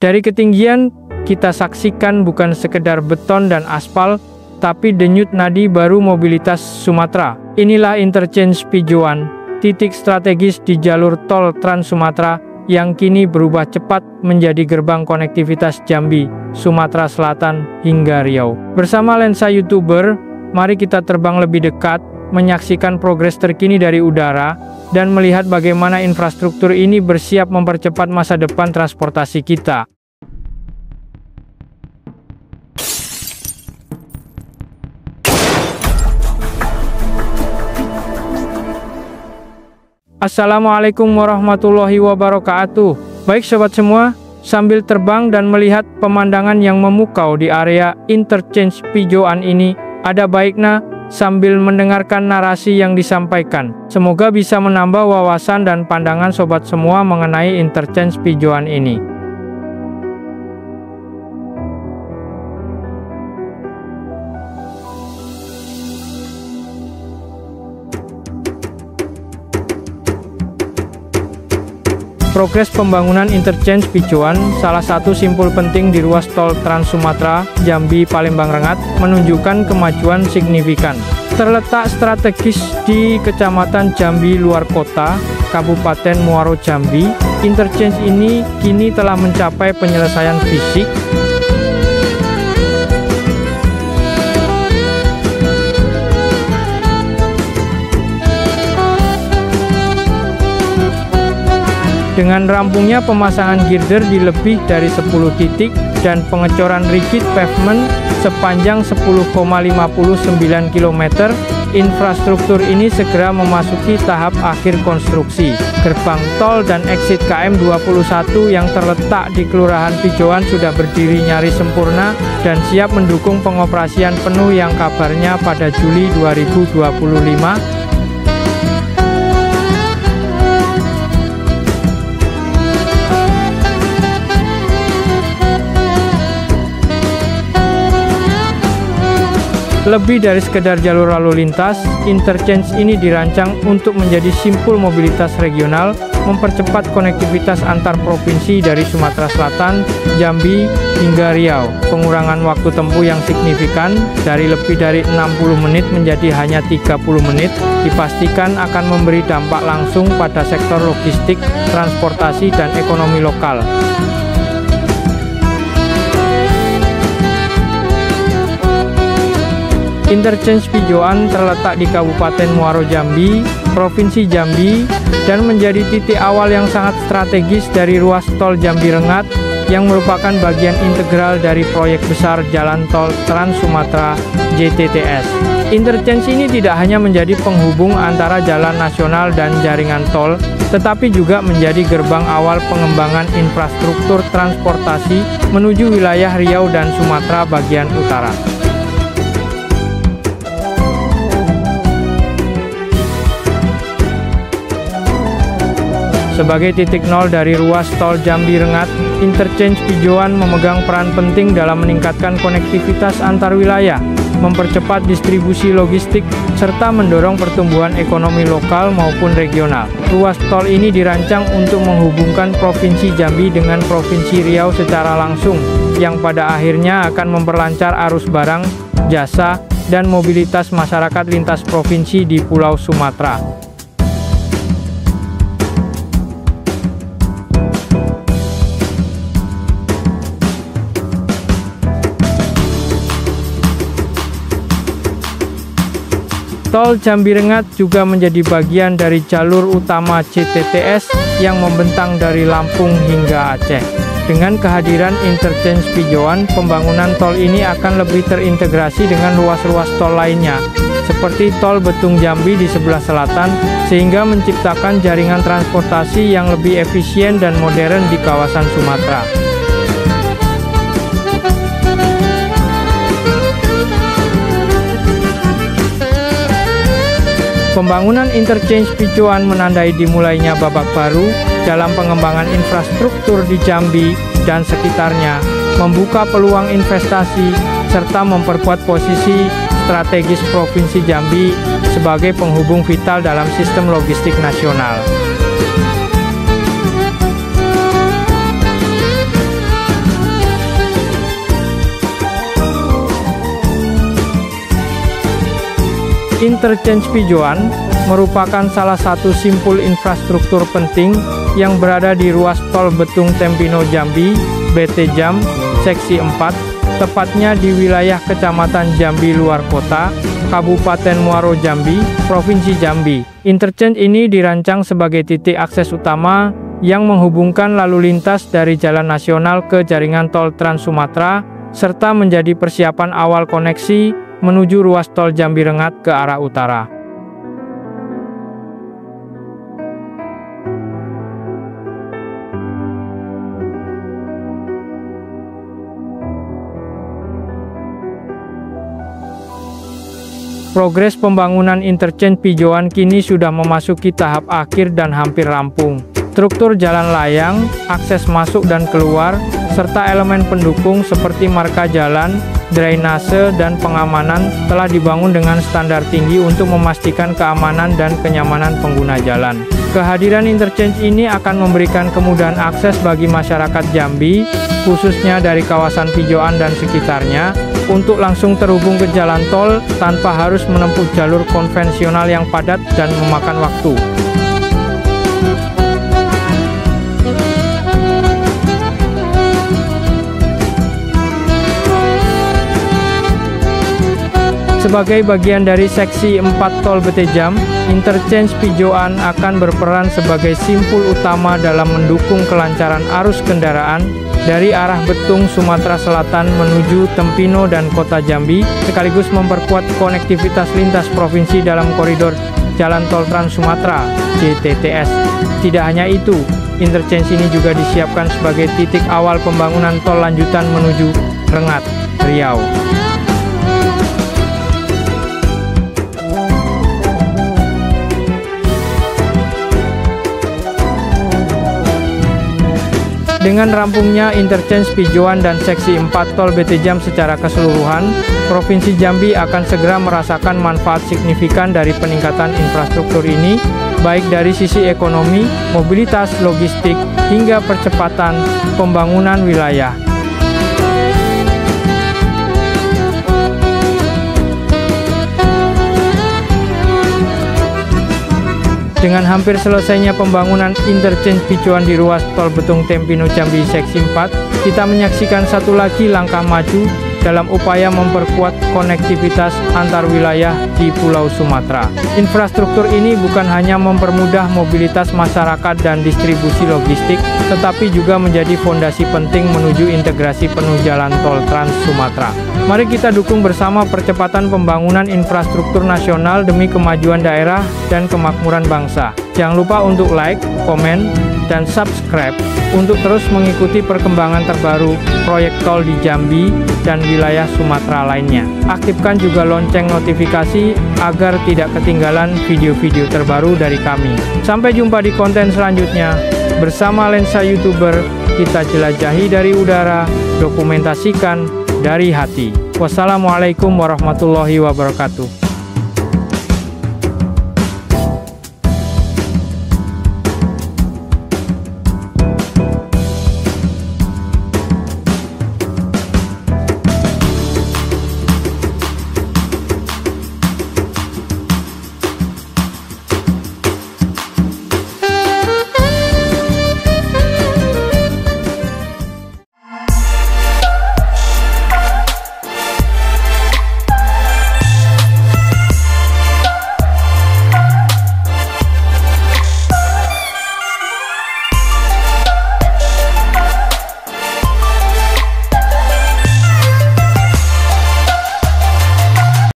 Dari ketinggian, kita saksikan bukan sekedar beton dan aspal, tapi denyut nadi baru mobilitas Sumatera. Inilah Interchange Pijoan, titik strategis di jalur tol Trans Sumatera yang kini berubah cepat menjadi gerbang konektivitas Jambi, Sumatera Selatan, hingga Riau. Bersama lensa YouTuber, mari kita terbang lebih dekat, menyaksikan progres terkini dari udara, dan melihat bagaimana infrastruktur ini bersiap mempercepat masa depan transportasi kita. Assalamualaikum warahmatullahi wabarakatuh. Baik sobat semua, sambil terbang dan melihat pemandangan yang memukau di area Interchange Pijoan ini, ada baiknya sambil mendengarkan narasi yang disampaikan. Semoga bisa menambah wawasan dan pandangan sobat semua mengenai Interchange Pijoan ini. Progres pembangunan Interchange Pijoan, salah satu simpul penting di ruas tol Trans Sumatera, Jambi, Palembang Rengat, menunjukkan kemajuan signifikan. Terletak strategis di Kecamatan Jambi Luar Kota, Kabupaten Muaro Jambi, Interchange ini kini telah mencapai penyelesaian fisik, dengan rampungnya pemasangan girder di lebih dari 10 titik dan pengecoran rigid pavement sepanjang 10,59 km, infrastruktur ini segera memasuki tahap akhir konstruksi. Gerbang tol dan exit KM 21 yang terletak di Kelurahan Pijoan sudah berdiri nyaris sempurna dan siap mendukung pengoperasian penuh yang kabarnya pada Juli 2025. Lebih dari sekedar jalur lalu lintas, Interchange ini dirancang untuk menjadi simpul mobilitas regional, mempercepat konektivitas antar provinsi dari Sumatera Selatan, Jambi, hingga Riau. Pengurangan waktu tempuh yang signifikan dari lebih dari 60 menit menjadi hanya 30 menit, dipastikan akan memberi dampak langsung pada sektor logistik, transportasi, dan ekonomi lokal. Interchange Pijoan terletak di Kabupaten Muaro Jambi, Provinsi Jambi, dan menjadi titik awal yang sangat strategis dari ruas tol Jambi Rengat yang merupakan bagian integral dari proyek besar Jalan Tol Trans Sumatera JTTS. Interchange ini tidak hanya menjadi penghubung antara jalan nasional dan jaringan tol, tetapi juga menjadi gerbang awal pengembangan infrastruktur transportasi menuju wilayah Riau dan Sumatera bagian utara. Sebagai titik nol dari ruas tol Jambi Rengat, Interchange Pijoan memegang peran penting dalam meningkatkan konektivitas antar wilayah, mempercepat distribusi logistik, serta mendorong pertumbuhan ekonomi lokal maupun regional. Ruas tol ini dirancang untuk menghubungkan Provinsi Jambi dengan Provinsi Riau secara langsung, yang pada akhirnya akan memperlancar arus barang, jasa, dan mobilitas masyarakat lintas provinsi di Pulau Sumatera. Tol Jambi Rengat juga menjadi bagian dari jalur utama JTTS yang membentang dari Lampung hingga Aceh. Dengan kehadiran Interchange Pijoan, pembangunan tol ini akan lebih terintegrasi dengan ruas-ruas tol lainnya, seperti tol Betung Jambi di sebelah selatan, sehingga menciptakan jaringan transportasi yang lebih efisien dan modern di kawasan Sumatera. Pembangunan Interchange Pijoan menandai dimulainya babak baru dalam pengembangan infrastruktur di Jambi dan sekitarnya, membuka peluang investasi, serta memperkuat posisi strategis Provinsi Jambi sebagai penghubung vital dalam sistem logistik nasional. Interchange Pijoan merupakan salah satu simpul infrastruktur penting yang berada di ruas tol Betung Tempino Jambi, BT Jam, Seksi 4, tepatnya di wilayah Kecamatan Jambi Luar Kota, Kabupaten Muaro Jambi, Provinsi Jambi. Interchange ini dirancang sebagai titik akses utama yang menghubungkan lalu lintas dari jalan nasional ke jaringan tol Trans Sumatera, serta menjadi persiapan awal koneksi menuju ruas tol Jambi Rengat ke arah utara. Progres pembangunan Interchange Pijoan kini sudah memasuki tahap akhir dan hampir rampung. Struktur jalan layang, akses masuk dan keluar, serta elemen pendukung seperti marka jalan, drainase, dan pengamanan telah dibangun dengan standar tinggi untuk memastikan keamanan dan kenyamanan pengguna jalan. Kehadiran interchange ini akan memberikan kemudahan akses bagi masyarakat Jambi, khususnya dari kawasan Pijoan dan sekitarnya, untuk langsung terhubung ke jalan tol tanpa harus menempuh jalur konvensional yang padat dan memakan waktu. Sebagai bagian dari Seksi 4 Tol BT Jam, Interchange Pijoan akan berperan sebagai simpul utama dalam mendukung kelancaran arus kendaraan dari arah Betung, Sumatera Selatan menuju Tempino dan Kota Jambi, sekaligus memperkuat konektivitas lintas provinsi dalam koridor Jalan Tol Trans Sumatera (JTTS). Tidak hanya itu, interchange ini juga disiapkan sebagai titik awal pembangunan tol lanjutan menuju Rengat, Riau. Dengan rampungnya Interchange Pijoan dan Seksi 4 Tol BT Jam secara keseluruhan, Provinsi Jambi akan segera merasakan manfaat signifikan dari peningkatan infrastruktur ini, baik dari sisi ekonomi, mobilitas, logistik, hingga percepatan pembangunan wilayah. Dengan hampir selesainya pembangunan Interchange Pijoan di ruas tol Betung Tempino Jambi Seksi 4, kita menyaksikan satu lagi langkah maju dalam upaya memperkuat konektivitas antar wilayah di Pulau Sumatera. Infrastruktur ini bukan hanya mempermudah mobilitas masyarakat dan distribusi logistik, tetapi juga menjadi fondasi penting menuju integrasi penuh jalan tol Trans Sumatera. Mari kita dukung bersama percepatan pembangunan infrastruktur nasional demi kemajuan daerah dan kemakmuran bangsa. Jangan lupa untuk like, komen, dan subscribe untuk terus mengikuti perkembangan terbaru proyek tol di Jambi dan wilayah Sumatera lainnya. Aktifkan juga lonceng notifikasi agar tidak ketinggalan video-video terbaru dari kami. Sampai jumpa di konten selanjutnya. Bersama lensa YouTuber, kita jelajahi dari udara, dokumentasikan dari hati. Wassalamualaikum warahmatullahi wabarakatuh.